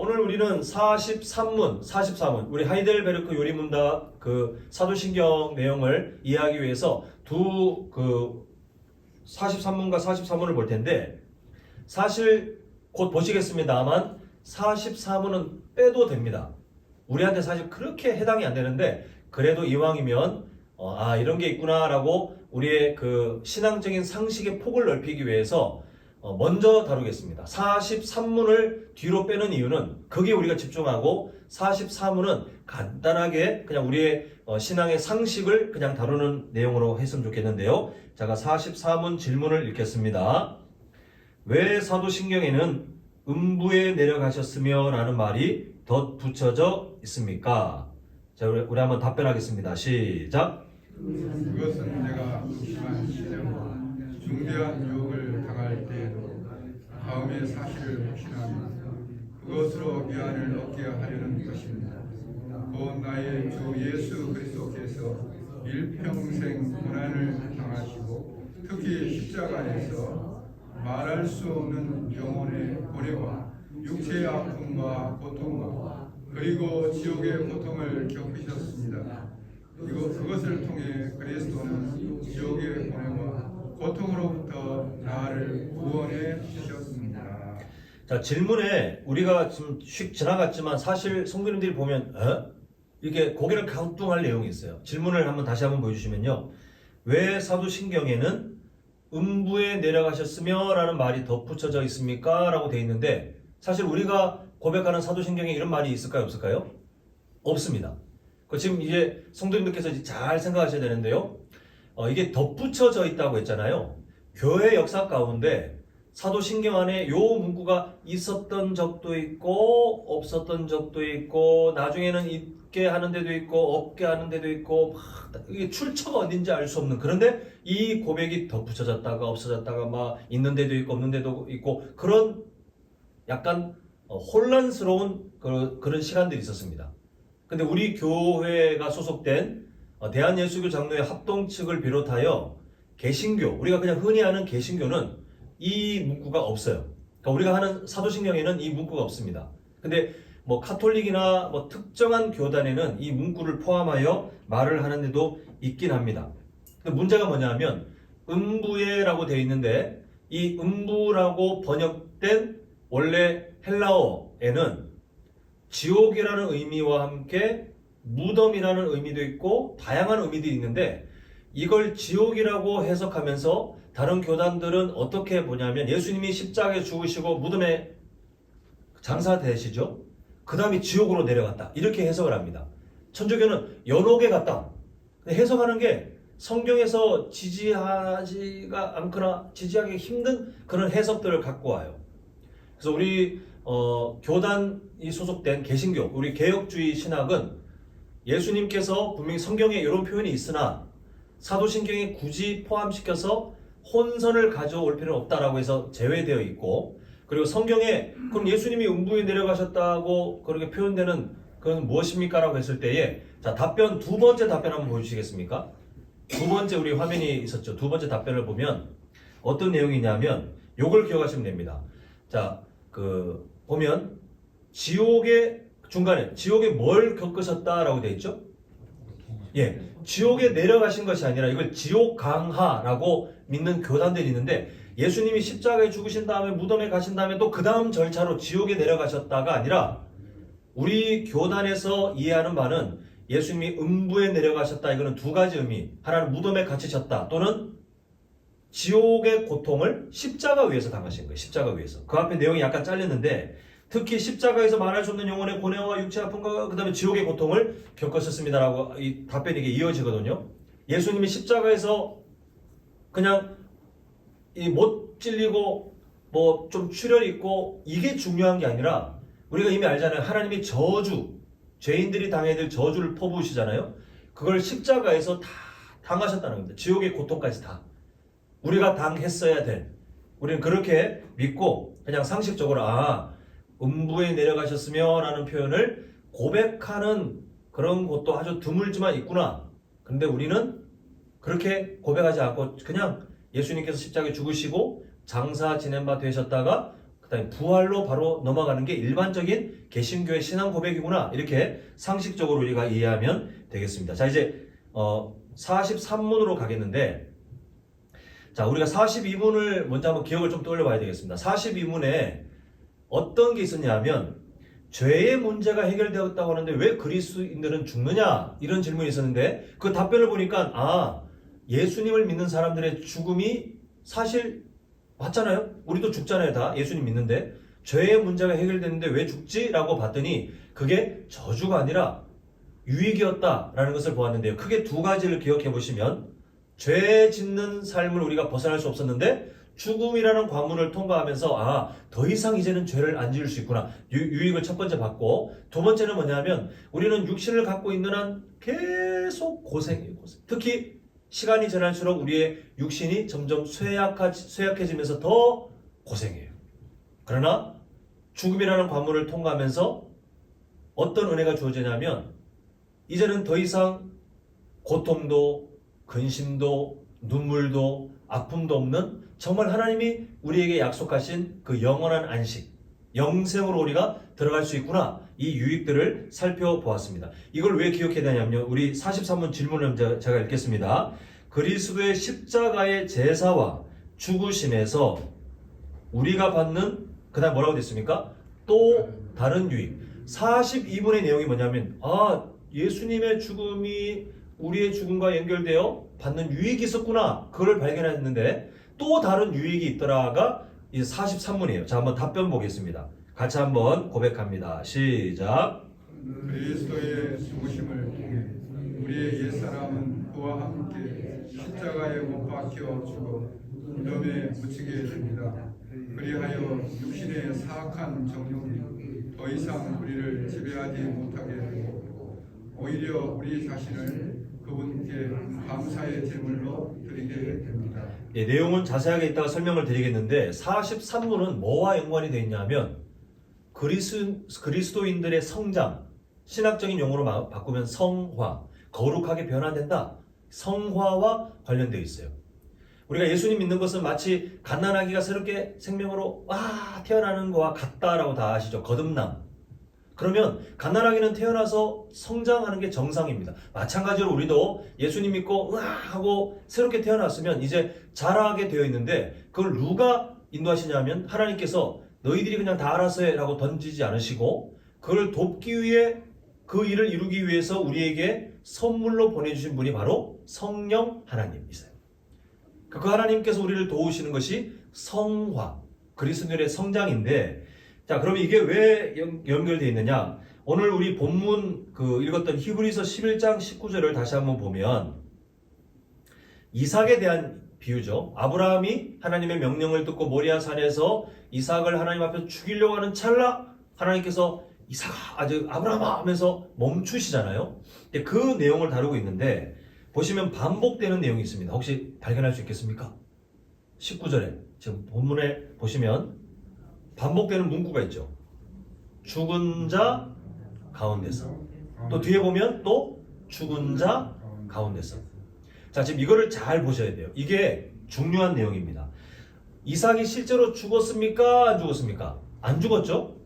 오늘 우리는 44문, 우리 하이델베르크 요리문답 그 사도신경 내용을 이해하기 위해서 43문과 44문을 볼 텐데, 사실 곧 보시겠습니다만 44문은 빼도 됩니다. 우리한테 사실 그렇게 해당이 안 되는데, 그래도 이왕이면 이런 게 있구나라고 우리의 그 신앙적인 상식의 폭을 넓히기 위해서 먼저 다루겠습니다. 43문을 뒤로 빼는 이유는, 거기에 우리가 집중하고 44문은 간단하게 그냥 우리의 신앙의 상식을 그냥 다루는 내용으로 했으면 좋겠는데요. 제가 44문 질문을 읽겠습니다. 왜 사도신경에는 음부에 내려가셨으며 라는 말이 덧붙여져 있습니까? 자, 우리 한번 답변하겠습니다. 시작. 그것은 내가 심한 시험, 중대한 유혹을 당할 때에도 다음의 사실을 확신하며 그것으로 위안을 얻게 하려는 것입니다. 곧 나의 주 예수 그리스도께서 일평생 고난을 당하시고 특히 십자가에서 말할 수 없는 영혼의 고뇌와 육체의 아픔과 고통과 그리고 지옥의 고통을 겪으셨습니다. 그것을 통해 그리스도는 지옥의 고뇌와 고통으로부터 나를 구원해 주셨습니다. 자, 질문에 우리가 지금 휙 지나갔지만 사실 성도님들이 보면 이렇게 고개를 갸우뚱할 내용이 있어요. 질문을 다시 한번 보여주시면요. 왜 사도신경에는 음부에 내려가셨으며 라는 말이 덧붙여져 있습니까? 라고 되어 있는데, 사실 우리가 고백하는 사도신경에 이런 말이 있을까요? 없을까요? 없습니다. 지금 이제 성도님들께서 잘 생각하셔야 되는데요. 이게 덧붙여져 있다고 했잖아요. 교회 역사 가운데 사도신경 안에 요 문구가 있었던 적도 있고 없었던 적도 있고 나중에는 있게 하는 데도 있고 없게 하는 데도 있고 이게 출처가 어딘지 알 수 없는, 그런데 이 고백이 덧붙여졌다가 없어졌다가 막 있는 데도 있고 없는 데도 있고 그런 약간 혼란스러운 그런 시간들이 있었습니다. 근데 우리 교회가 소속된 대한예수교 장로회 합동 측을 비롯하여 개신교, 우리가 그냥 흔히 아는 개신교는 이 문구가 없어요. 그러니까 우리가 하는 사도신경에는 이 문구가 없습니다. 근데 뭐 카톨릭이나 뭐 특정한 교단에는 이 문구를 포함하여 말을 하는데도 있긴 합니다. 근데 문제가 뭐냐면 음부에라고 되어 있는데, 이 음부라고 번역된 원래 헬라어에는 지옥이라는 의미와 함께 무덤이라는 의미도 있고 다양한 의미들이 있는데, 이걸 지옥이라고 해석하면서 다른 교단들은 어떻게 보냐면, 예수님이 십자가에 죽으시고 무덤에 장사되시죠. 그 다음에 지옥으로 내려갔다, 이렇게 해석을 합니다. 천주교는 연옥에 갔다. 해석하는 게 성경에서 지지하지가 않거나 지지하기 힘든 그런 해석들을 갖고 와요. 그래서 우리 교단이 소속된 개신교, 우리 개혁주의 신학은 예수님께서 분명히 성경에 이런 표현이 있으나 사도신경에 굳이 포함시켜서 혼선을 가져올 필요는 없다라고 해서 제외되어 있고, 그리고 성경에 그럼 예수님이 음부에 내려가셨다고 그렇게 표현되는 그건 무엇입니까? 라고 했을 때에, 자, 답변, 두 번째 답변 한번 보여주시겠습니까? 두 번째 우리 화면이 있었죠. 두 번째 답변을 보면 어떤 내용이냐면 요걸 기억하시면 됩니다. 자, 보면 지옥의 중간에 지옥에 뭘 겪으셨다라고 되어 있죠? 예, 지옥에 내려가신 것이 아니라 이걸 지옥 강하라고 믿는 교단들이 있는데, 예수님이 십자가에 죽으신 다음에 무덤에 가신 다음에 또 그 다음 절차로 지옥에 내려가셨다가 아니라, 우리 교단에서 이해하는 바는 예수님이 음부에 내려가셨다, 이거는 두 가지 의미. 하나는 무덤에 갇히셨다, 또는 지옥의 고통을 십자가 위에서 당하신 거예요. 십자가 위에서. 그 앞에 내용이 약간 잘렸는데, 특히 십자가에서 말할 수 없는 영혼의 고뇌와 육체 아픔과 그 다음에 지옥의 고통을 겪으셨습니다라고 이 답변이 이게 이어지거든요. 예수님이 십자가에서 그냥 못 찔리고 뭐 좀 출혈 있고 이게 중요한 게 아니라, 우리가 이미 알잖아요. 하나님이 저주, 죄인들이 당해야 될 저주를 퍼부으시잖아요. 그걸 십자가에서 다 당하셨다는 겁니다. 지옥의 고통까지 다 우리가 당했어야 될, 우리는 그렇게 믿고 그냥 상식적으로 음부에 내려가셨으며 라는 표현을 고백하는 그런 것도 아주 드물지만 있구나. 근데 우리는 그렇게 고백하지 않고 그냥 예수님께서 십자가에 죽으시고 장사 지낸 바 되셨다가 그다음에 부활로 바로 넘어가는 게 일반적인 개신교의 신앙 고백이구나. 이렇게 상식적으로 우리가 이해하면 되겠습니다. 자, 이제 43문으로 가겠는데, 자, 우리가 42문을 먼저 한번 기억을 좀 떠올려 봐야 되겠습니다. 42문에 어떤 게 있었냐 하면 죄의 문제가 해결되었다고 하는데 왜 그리스도인들은 죽느냐? 이런 질문이 있었는데 그 답변을 보니까 예수님을 믿는 사람들의 죽음이 사실 맞잖아요. 우리도 죽잖아요. 다 예수님 믿는데 죄의 문제가 해결됐는데 왜 죽지? 라고 봤더니 그게 저주가 아니라 유익이었다라는 것을 보았는데요. 크게 두 가지를 기억해 보시면 죄 짓는 삶을 우리가 벗어날 수 없었는데 죽음이라는 관문을 통과하면서 더 이상 이제는 죄를 안 지을 수 있구나. 유익을 첫 번째 받고, 두 번째는 뭐냐면 우리는 육신을 갖고 있는 한 계속 고생이에요. 특히 시간이 지날수록 우리의 육신이 점점 쇠약해지면서 더 고생해요. 그러나 죽음이라는 관문을 통과하면서 어떤 은혜가 주어지냐면 이제는 더 이상 고통도 근심도 눈물도 아픔도 없는 정말 하나님이 우리에게 약속하신 그 영원한 안식, 영생으로 우리가 들어갈 수 있구나. 이 유익들을 살펴보았습니다. 이걸 왜 기억해야 되냐면요. 우리 43문 질문을 제가 읽겠습니다. 그리스도의 십자가의 제사와 죽으심에서 우리가 받는, 그 다음 뭐라고 됐습니까? 또 다른 유익. 42문의 내용이 뭐냐면 예수님의 죽음이 우리의 죽음과 연결되어 받는 유익이 있었구나. 그걸 발견했는데 또 다른 유익이 있더라가 이제 43문이에요. 자, 한번 답변 보겠습니다. 같이 한번 고백합니다. 시작. 그리스도의 죽으심을 통해 우리의 옛사람은 그와 함께 십자가에 못 박혀 죽어 무덤에 묻히게 됩니다. 그리하여 육신의 사악한 정욕이 더 이상 우리를 지배하지 못하게 되고 오히려 우리 자신을 그분께 감사의 제물로 드리게 됩니다. 예, 내용은 자세하게 이따가 설명을 드리겠는데 43문은 뭐와 연관이 되어 있냐면 그리스도인들의 성장, 신학적인 용어로 바꾸면 성화, 거룩하게 변화된다. 성화와 관련되어 있어요. 우리가 예수님 믿는 것은 마치 갓난아기가 새롭게 생명으로 태어나는 거와 같다라고 다 아시죠? 거듭남. 그러면 갓난아기는 태어나서 성장하는 게 정상입니다. 마찬가지로 우리도 예수님 믿고 하고 새롭게 태어났으면 이제 자라게 되어 있는데 그걸 누가 인도하시냐면 하나님께서 너희들이 그냥 다 알아서 해 라고 던지지 않으시고 그걸 돕기 위해 그 일을 이루기 위해서 우리에게 선물로 보내주신 분이 바로 성령 하나님이세요. 그 하나님께서 우리를 도우시는 것이 성화, 그리스도인의 성장인데, 자, 그러면 이게 왜 연결되어 있느냐? 오늘 우리 본문 읽었던 히브리서 11장 19절을 다시 한번 보면 이삭에 대한 비유죠. 아브라함이 하나님의 명령을 듣고 모리아 산에서 이삭을 하나님 앞에서 죽이려고 하는 찰나 하나님께서 이삭아, 아브라함아 하면서 멈추시잖아요. 그 내용을 다루고 있는데 보시면 반복되는 내용이 있습니다. 혹시 발견할 수 있겠습니까? 19절에 지금 본문에 보시면 반복되는 문구가 있죠. 죽은 자 가운데서. 또 뒤에 보면 또 죽은 자 가운데서. 자, 지금 이거를 잘 보셔야 돼요. 이게 중요한 내용입니다. 이삭이 실제로 죽었습니까? 안 죽었습니까? 안 죽었죠?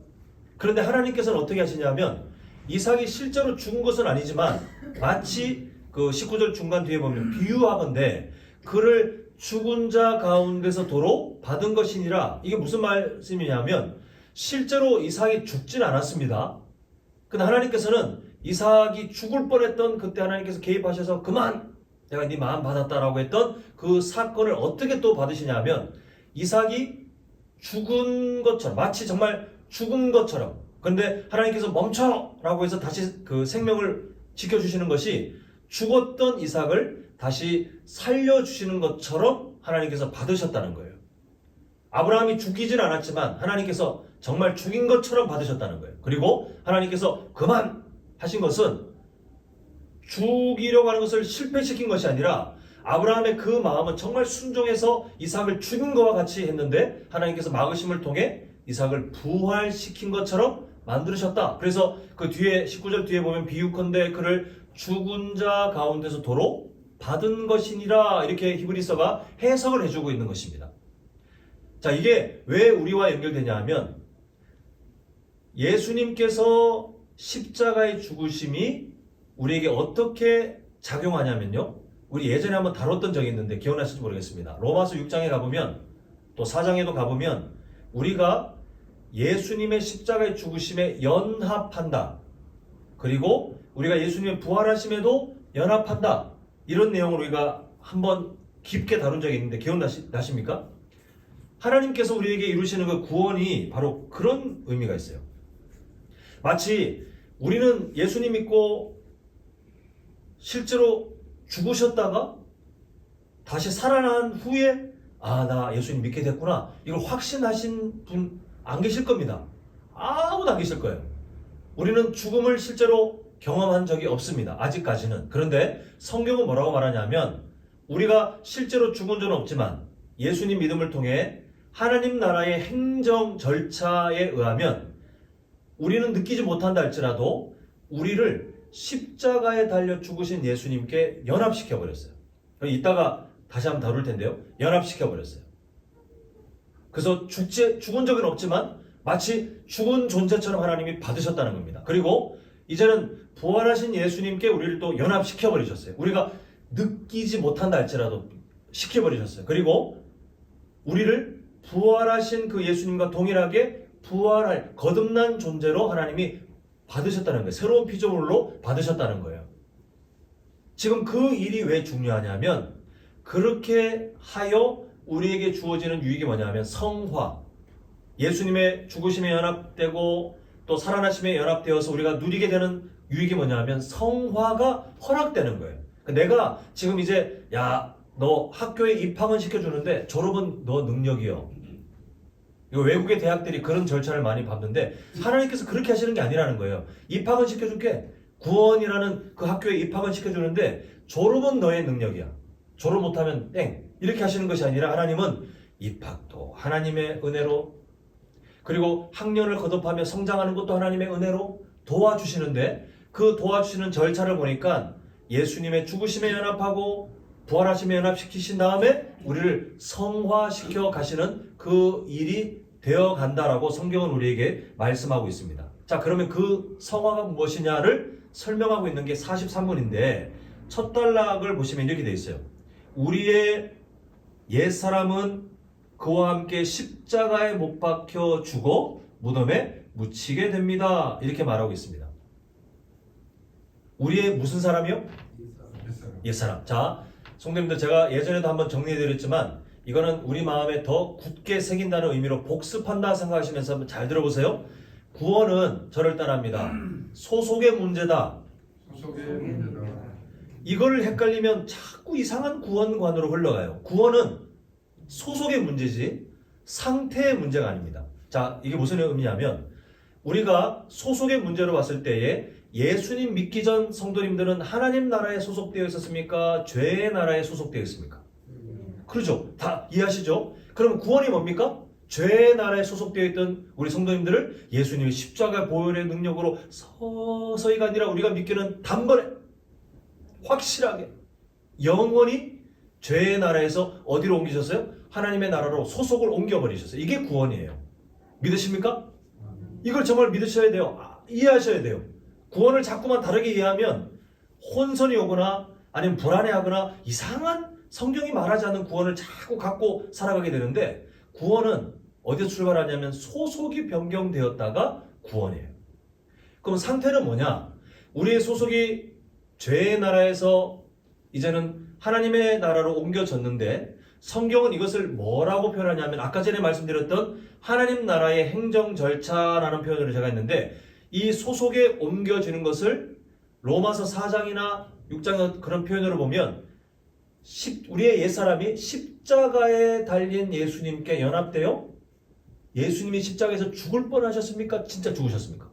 그런데 하나님께서는 어떻게 하시냐면 이삭이 실제로 죽은 것은 아니지만 마치 그 19절 중간 뒤에 보면 비유하건대 그를 죽은 자 가운데서 도로 받은 것이니라. 이게 무슨 말씀이냐면 실제로 이삭이 죽진 않았습니다. 근데 하나님께서는 이삭이 죽을 뻔했던 그때 하나님께서 개입하셔서 그만 내가 네 마음 받았다라고 했던 그 사건을 어떻게 또 받으시냐면 이삭이 죽은 것처럼 마치 정말 죽은 것처럼 그런데 하나님께서 멈춰라고 해서 다시 그 생명을 지켜주시는 것이 죽었던 이삭을 다시 살려주시는 것처럼 하나님께서 받으셨다는 거예요. 아브라함이 죽이진 않았지만 하나님께서 정말 죽인 것처럼 받으셨다는 거예요. 그리고 하나님께서 그만 하신 것은 죽이려고 하는 것을 실패시킨 것이 아니라 아브라함의 그 마음은 정말 순종해서 이삭을 죽인 것과 같이 했는데 하나님께서 막으심을 통해 이삭을 부활시킨 것처럼 만들으셨다. 그래서 그 뒤에 19절 뒤에 보면 비유컨대 그를 죽은 자 가운데서 도로 받은 것이니라 이렇게 히브리서가 해석을 해주고 있는 것입니다. 자, 이게 왜 우리와 연결되냐 하면 예수님께서 십자가의 죽으심이 우리에게 어떻게 작용하냐면요. 우리 예전에 한번 다뤘던 적이 있는데 기억나실지 모르겠습니다. 로마서 6장에 가보면 또 4장에도 가보면 우리가 예수님의 십자가의 죽으심에 연합한다. 그리고 우리가 예수님의 부활하심에도 연합한다. 이런 내용을 우리가 한번 깊게 다룬 적이 있는데 기억나십니까? 하나님께서 우리에게 이루시는 그 구원이 바로 그런 의미가 있어요. 마치 우리는 예수님 믿고 실제로 죽으셨다가 다시 살아난 후에 나 예수님 믿게 됐구나. 이걸 확신하신 분 안 계실 겁니다. 아무도 안 계실 거예요. 우리는 죽음을 실제로 경험한 적이 없습니다. 아직까지는. 그런데 성경은 뭐라고 말하냐면 우리가 실제로 죽은 적은 없지만 예수님 믿음을 통해 하나님 나라의 행정 절차에 의하면 우리는 느끼지 못한다 할지라도 우리를 십자가에 달려 죽으신 예수님께 연합시켜 버렸어요. 이따가 다시 한번 다룰 텐데요. 연합시켜 버렸어요. 그래서 죽은 적은 없지만 마치 죽은 존재처럼 하나님이 받으셨다는 겁니다. 그리고 이제는 부활하신 예수님께 우리를 또 연합시켜 버리셨어요. 우리가 느끼지 못한다 할지라도 시켜 버리셨어요. 그리고 우리를 부활하신 그 예수님과 동일하게 부활할 거듭난 존재로 하나님이 받으셨다는 거예요. 새로운 피조물로 받으셨다는 거예요. 지금 그 일이 왜 중요하냐면 그렇게 하여 우리에게 주어지는 유익이 뭐냐면 성화, 예수님의 죽으심에 연합되고 또 살아나심에 연합되어서 우리가 누리게 되는 유익이 뭐냐면 성화가 허락되는 거예요. 내가 지금 이제 너 학교에 입학은 시켜주는데 졸업은 너 능력이요. 이거 외국의 대학들이 그런 절차를 많이 밟는데 하나님께서 그렇게 하시는 게 아니라는 거예요. 입학은 시켜줄게. 구원이라는 그 학교에 입학은 시켜주는데 졸업은 너의 능력이야. 졸업 못하면 땡. 이렇게 하시는 것이 아니라 하나님은 입학도 하나님의 은혜로 그리고 학년을 거듭하며 성장하는 것도 하나님의 은혜로 도와주시는데 그 도와주시는 절차를 보니까 예수님의 죽으심에 연합하고 부활하심에 연합시키신 다음에 우리를 성화시켜 가시는 그 일이 되어 간다라고 성경은 우리에게 말씀하고 있습니다. 자, 그러면 그 성화가 무엇이냐를 설명하고 있는 게 43문인데 첫 단락을 보시면 이렇게 되어 있어요. 우리의 옛사람은 그와 함께 십자가에 못 박혀 죽어 무덤에 묻히게 됩니다. 이렇게 말하고 있습니다. 우리의 무슨 사람이요? 옛사람. 자, 성도님들 제가 예전에도 한번 정리해드렸지만 이거는 우리 마음에 더 굳게 새긴다는 의미로 복습한다 생각하시면서 한번 잘 들어보세요. 구원은 저를 따라합니다. 소속의 문제다. 소속의 문제다. 이걸 헷갈리면 자꾸 이상한 구원관으로 흘러가요. 구원은 소속의 문제지 상태의 문제가 아닙니다. 자, 이게 무슨 의미냐면 우리가 소속의 문제로 봤을 때에 예수님 믿기 전 성도님들은 하나님 나라에 소속되어 있었습니까? 죄의 나라에 소속되어 있습니까? 그렇죠. 다 이해하시죠? 그럼 구원이 뭡니까? 죄의 나라에 소속되어 있던 우리 성도님들을 예수님의 십자가 보혈의 능력으로 서서히가 아니라 우리가 믿기는 단번에 확실하게 영원히 죄의 나라에서 어디로 옮기셨어요? 하나님의 나라로 소속을 옮겨버리셨어요. 이게 구원이에요. 믿으십니까? 이걸 정말 믿으셔야 돼요. 이해하셔야 돼요. 구원을 자꾸만 다르게 이해하면 혼선이 오거나 아니면 불안해하거나 이상한 성경이 말하지 않는 구원을 자꾸 갖고 살아가게 되는데 구원은 어디서 출발하냐면 소속이 변경되었다가 구원이에요. 그럼 상태는 뭐냐? 우리의 소속이 죄의 나라에서 이제는 하나님의 나라로 옮겨졌는데 성경은 이것을 뭐라고 표현하냐면 아까 전에 말씀드렸던 하나님 나라의 행정 절차라는 표현을 제가 했는데 이 소속에 옮겨지는 것을 로마서 4장이나 6장 그런 표현으로 보면 우리의 옛사람이 십자가에 달린 예수님께 연합되어 예수님이 십자가에서 죽을 뻔하셨습니까? 진짜 죽으셨습니까?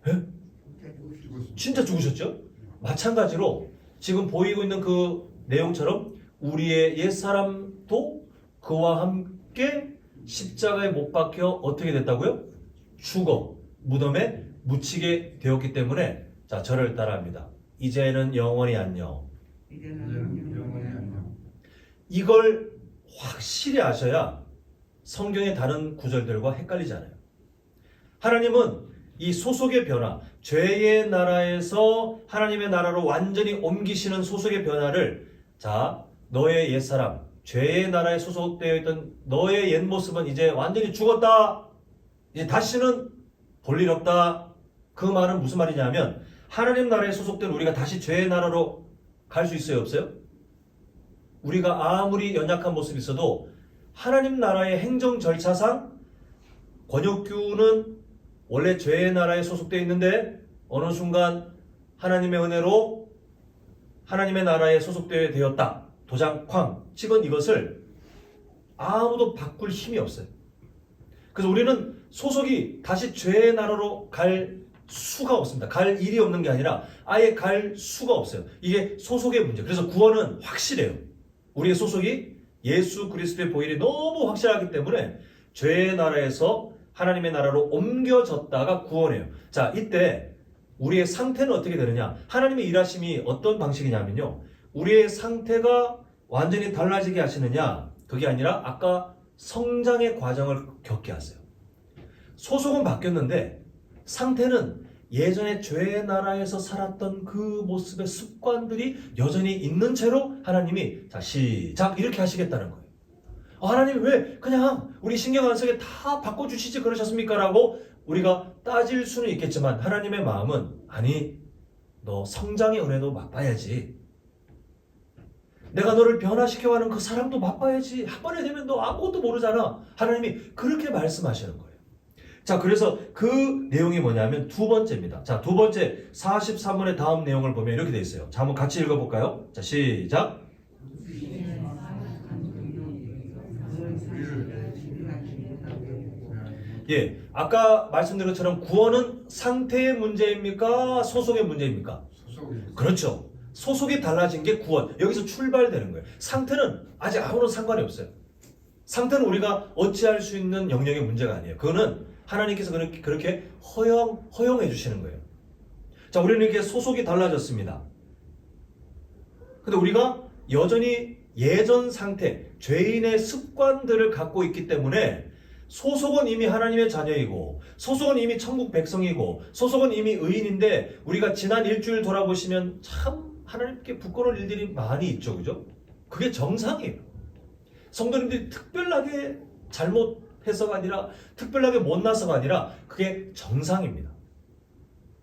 예? 진짜 죽으셨죠? 마찬가지로 지금 보이고 있는 그 내용처럼 우리의 옛사람도 그와 함께 십자가에 못 박혀 어떻게 됐다고요? 죽어 무덤에 묻히게 되었기 때문에 자 저를 따라합니다. 이제는 영원히 안녕. 이제는 영원히 안녕. 이걸 확실히 아셔야 성경의 다른 구절들과 헷갈리지 않아요. 하나님은 이 소속의 변화, 죄의 나라에서 하나님의 나라로 완전히 옮기시는 소속의 변화를, 자, 너의 옛사람, 죄의 나라에 소속되어 있던 너의 옛 모습은 이제 완전히 죽었다. 이제 다시는 볼 일 없다. 그 말은 무슨 말이냐면 하나님 나라에 소속된 우리가 다시 죄의 나라로 갈 수 있어요, 없어요? 우리가 아무리 연약한 모습이 있어도 하나님 나라의 행정 절차상 권역규는 원래 죄의 나라에 소속되어 있는데 어느 순간 하나님의 은혜로 하나님의 나라에 소속되어 되었다. 도장 쾅 찍은 이것을 아무도 바꿀 힘이 없어요. 그래서 우리는 소속이 다시 죄의 나라로 갈 수가 없습니다. 갈 일이 없는 게 아니라 아예 갈 수가 없어요. 이게 소속의 문제. 그래서 구원은 확실해요. 우리의 소속이 예수 그리스도의 보혈이 너무 확실하기 때문에 죄의 나라에서 하나님의 나라로 옮겨졌다가 구원해요. 자, 이때 우리의 상태는 어떻게 되느냐? 하나님의 일하심이 어떤 방식이냐면요, 우리의 상태가 완전히 달라지게 하시느냐? 그게 아니라 아까 성장의 과정을 겪게 하세요. 소속은 바뀌었는데 상태는 예전에 죄의 나라에서 살았던 그 모습의 습관들이 여전히 있는 채로 하나님이, 자, 시작, 이렇게 하시겠다는 거예요. 하나님 왜 그냥 우리 신경 안 쓰게 다 바꿔주시지 그러셨습니까? 라고 우리가 따질 수는 있겠지만 하나님의 마음은, 아니, 너 성장의 은혜도 맛봐야지. 내가 너를 변화시켜가는 그 사람도 맛봐야지. 한 번에 되면 너 아무것도 모르잖아. 하나님이 그렇게 말씀하시는 거예요. 자, 그래서 그 내용이 뭐냐면 두 번째입니다. 자, 두 번째 43번의 다음 내용을 보면 이렇게 돼 있어요. 자, 한번 같이 읽어볼까요? 자, 시작. 예, 아까 말씀드린 것처럼 구원은 상태의 문제입니까? 소속의 문제입니까? 소속이. 그렇죠. 소속이 달라진 게 구원. 여기서 출발되는 거예요. 상태는 아직 아무런 상관이 없어요. 상태는 우리가 어찌할 수 있는 영역의 문제가 아니에요. 그거는 하나님께서 그렇게 허용해 주시는 거예요. 자, 우리는 이렇게 소속이 달라졌습니다. 근데 우리가 여전히 예전 상태, 죄인의 습관들을 갖고 있기 때문에 소속은 이미 하나님의 자녀이고, 소속은 이미 천국 백성이고, 소속은 이미 의인인데, 우리가 지난 일주일 돌아보시면 참 하나님께 부끄러운 일들이 많이 있죠. 그죠? 그게 정상이에요. 성도님들이 특별하게 잘못해서가 아니라, 특별하게 못나서가 아니라 그게 정상입니다.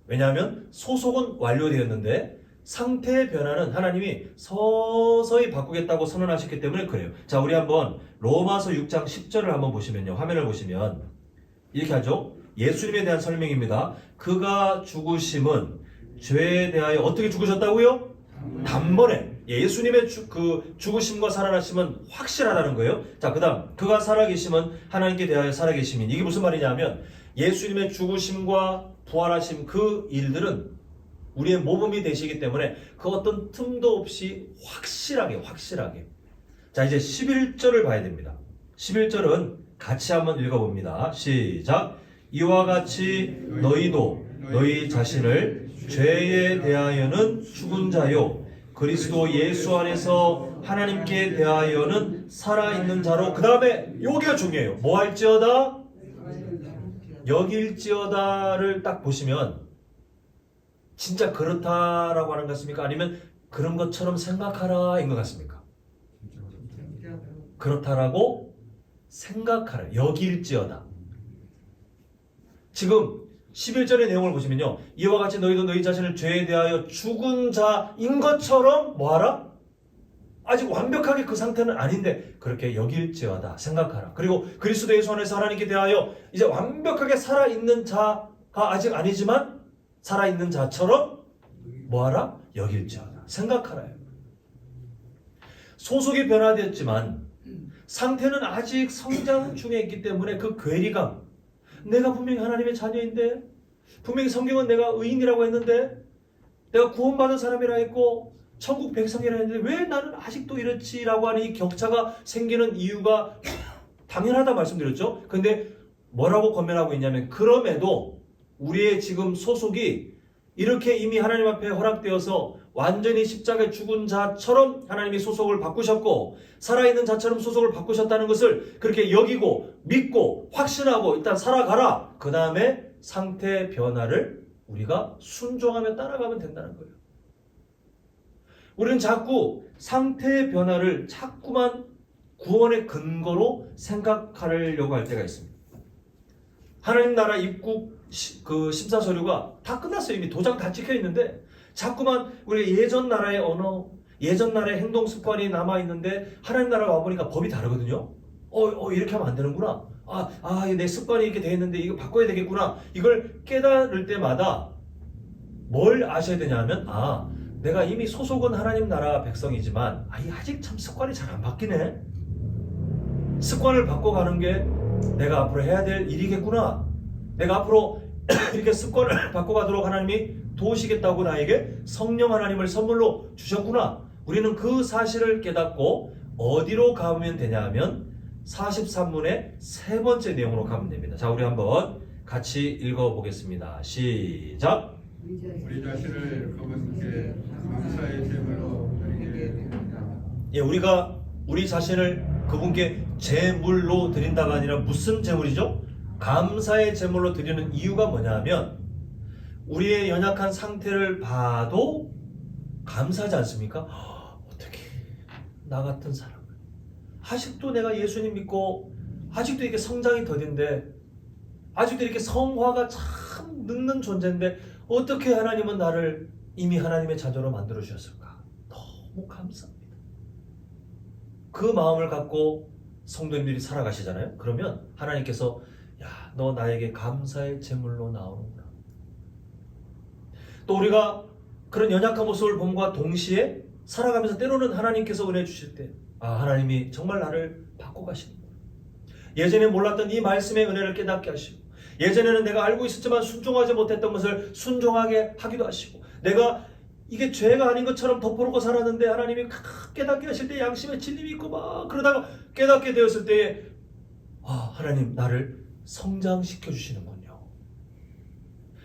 왜냐하면 소속은 완료되었는데 상태의 변화는 하나님이 서서히 바꾸겠다고 선언하셨기 때문에 그래요. 자, 우리 한번 로마서 6장 10절을 한번 보시면요, 화면을 보시면 이렇게 하죠. 예수님에 대한 설명입니다. 그가 죽으심은 죄에 대하여 어떻게 죽으셨다고요? 단번에. 예수님의 죽으심과 살아나심은 확실하다는 거예요. 자, 그 다음 그가 살아계심은 하나님께 대하여 살아계심인. 이게 무슨 말이냐면 예수님의 죽으심과 부활하심, 그 일들은 우리의 모범이 되시기 때문에 그 어떤 틈도 없이 확실하게. 자, 이제 11절을 봐야 됩니다. 11절은 같이 한번 읽어봅니다. 시작. 이와 같이 너희도 너희 자신을 죄에 대하여는 죽은 자요 그리스도 예수 안에서 하나님께 대하여는 살아있는 자로. 그 다음에 여기가 중요해요. 뭐 할지어다? 여길지어다를 딱 보시면 진짜 그렇다라고 하는 것 같습니까? 아니면 그런 것처럼 생각하라인 것 같습니까? 그렇다라고 생각하라. 여길지어다. 지금 11절의 내용을 보시면요, 이와 같이 너희도 너희 자신을 죄에 대하여 죽은 자인 것처럼 뭐하라? 아직 완벽하게 그 상태는 아닌데 그렇게 여길지어다, 생각하라. 그리고 그리스도 예수 안에서 하나님께 대하여 이제 완벽하게 살아있는 자가 아직 아니지만 살아있는 자처럼 뭐하라? 여길지어다, 생각하라요. 소속이 변화되었지만 상태는 아직 성장 중에 있기 때문에 그 괴리감, 내가 분명히 하나님의 자녀인데, 분명히 성경은 내가 의인이라고 했는데, 내가 구원받은 사람이라 했고 천국 백성이라 했는데 왜 나는 아직도 이렇지라고 하는 이 격차가 생기는 이유가 당연하다 말씀드렸죠. 근데 뭐라고 권면하고 있냐면, 그럼에도 우리의 지금 소속이 이렇게 이미 하나님 앞에 허락되어서 완전히 십자가에 죽은 자처럼 하나님이 소속을 바꾸셨고 살아있는 자처럼 소속을 바꾸셨다는 것을 그렇게 여기고 믿고 확신하고 일단 살아가라. 그 다음에 상태 변화를 우리가 순종하며 따라가면 된다는 거예요. 우리는 자꾸 상태의 변화를 자꾸만 구원의 근거로 생각하려고 할 때가 있습니다. 하나님 나라 입국 심사 서류가 다 끝났어요. 이미 도장 다 찍혀 있는데 자꾸만 우리 예전 나라의 언어, 예전 나라의 행동 습관이 남아 있는데 하나님 나라가 와보니까 법이 다르거든요. 이렇게 하면 안 되는구나. 내 습관이 이렇게 돼 있는데 이거 바꿔야 되겠구나. 이걸 깨달을 때마다 뭘 아셔야 되냐면 내가 이미 소속은 하나님 나라 백성이지만 아직 참 습관이 잘 안 바뀌네. 습관을 바꿔가는 게 내가 앞으로 해야 될 일이겠구나. 내가 앞으로 이렇게 습관을 바꿔가도록 하나님이 도우시겠다고 나에게 성령 하나님을 선물로 주셨구나. 우리는 그 사실을 깨닫고 어디로 가면 되냐 하면 43문의 세 번째 내용으로 가면 됩니다. 자, 우리 한번 같이 읽어보겠습니다. 시작! 우리 자신을 그분께 감사의 제물로 드리게 됩니다. 예, 우리가 우리 자신을 그분께 제물로 드린다가 아니라 무슨 제물이죠? 감사의 제물로 드리는 이유가 뭐냐면 우리의 연약한 상태를 봐도 감사하지 않습니까? 어떻게 나 같은 사람을 아직도 내가 예수님 믿고 아직도 이렇게 성장이 더딘데 아직도 이렇게 성화가 참 늦는 존재인데 어떻게 하나님은 나를 이미 하나님의 자녀로 만들어 주셨을까? 너무 감사합니다. 그 마음을 갖고 성도님들이 살아가시잖아요. 그러면 하나님께서 너 나에게 감사의 제물로 나오는구나. 또 우리가 그런 연약한 모습을 봄과 동시에 살아가면서 때로는 하나님께서 은혜 주실 때 하나님이 정말 나를 바꿔가시는구나. 예전에 몰랐던 이 말씀의 은혜를 깨닫게 하시고 예전에는 내가 알고 있었지만 순종하지 못했던 것을 순종하게 하기도 하시고 내가 이게 죄가 아닌 것처럼 덮어놓고 살았는데 하나님이 깨닫게 하실 때 양심의 진림이 있고 막 그러다가 깨닫게 되었을 때에 하나님 나를 성장시켜 주시는군요.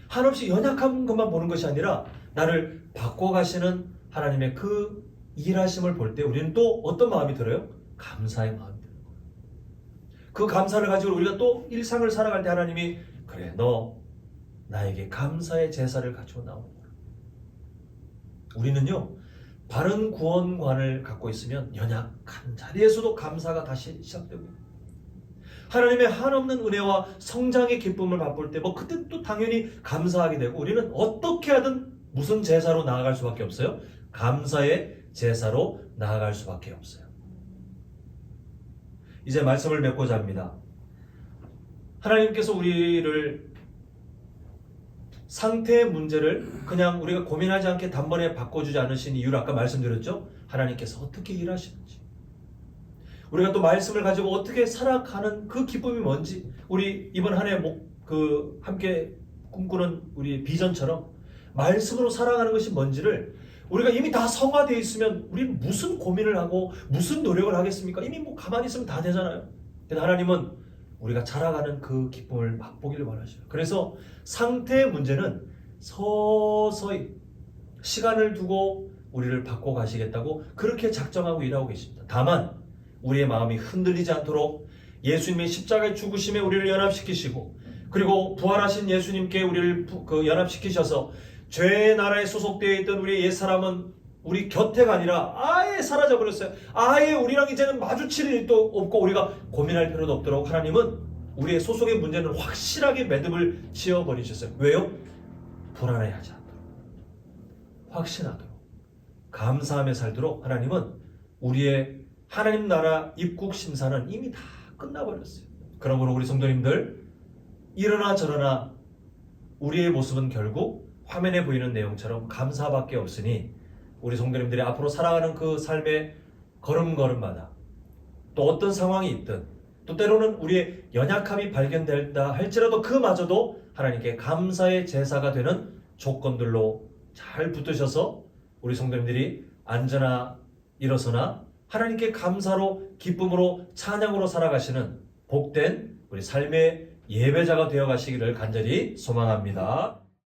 한없이 연약한 것만 보는 것이 아니라 나를 바꿔가시는 하나님의 그 일하심을 볼 때 우리는 또 어떤 마음이 들어요? 감사의 마음이 들어요. 그 감사를 가지고 우리가 또 일상을 살아갈 때 하나님이 그래 너 나에게 감사의 제사를 가지고 나오는구나. 우리는요 바른 구원관을 갖고 있으면 연약한 자리에서도 감사가 다시 시작되고 하나님의 한없는 은혜와 성장의 기쁨을 맛볼 때 그때 또 당연히 감사하게 되고 우리는 어떻게 하든 무슨 제사로 나아갈 수밖에 없어요? 감사의 제사로 나아갈 수밖에 없어요. 이제 말씀을 맺고자 합니다. 하나님께서 우리를 상태의 문제를 그냥 우리가 고민하지 않게 단번에 바꿔주지 않으신 이유를 아까 말씀드렸죠? 하나님께서 어떻게 일하시는지 우리가 또 말씀을 가지고 어떻게 살아가는 그 기쁨이 뭔지 우리 이번 한 해 함께 꿈꾸는 우리 비전처럼 말씀으로 살아가는 것이 뭔지를 우리가 이미 다 성화되어 있으면 우리는 무슨 고민을 하고 무슨 노력을 하겠습니까? 이미 가만히 있으면 다 되잖아요. 근데 하나님은 우리가 자라가는 그 기쁨을 맛보기를 원하셔요. 그래서 상태의 문제는 서서히 시간을 두고 우리를 바꿔가시겠다고 그렇게 작정하고 일하고 계십니다. 다만 우리의 마음이 흔들리지 않도록 예수님의 십자가의 죽으심에 우리를 연합시키시고 그리고 부활하신 예수님께 우리를 연합시키셔서 죄의 나라에 소속되어 있던 우리의 옛사람은 우리 곁에가 아니라 아예 사라져버렸어요. 아예 우리랑 이제는 마주칠 일도 없고 우리가 고민할 필요도 없도록 하나님은 우리의 소속의 문제는 확실하게 매듭을 지어버리셨어요. 왜요? 불안해하지 않도록 확신하도록 감사하며 살도록 하나님은 우리의 하나님 나라 입국 심사는 이미 다 끝나버렸어요. 그러므로 우리 성도님들 이러나 저러나 우리의 모습은 결국 화면에 보이는 내용처럼 감사밖에 없으니 우리 성도님들이 앞으로 살아가는 그 삶의 걸음걸음마다 또 어떤 상황이 있든 또 때로는 우리의 연약함이 발견된다 할지라도 그마저도 하나님께 감사의 제사가 되는 조건들로 잘 붙으셔서 우리 성도님들이 앉으나 일어서나 하나님께 감사로 기쁨으로 찬양으로 살아가시는 복된 우리 삶의 예배자가 되어 가시기를 간절히 소망합니다.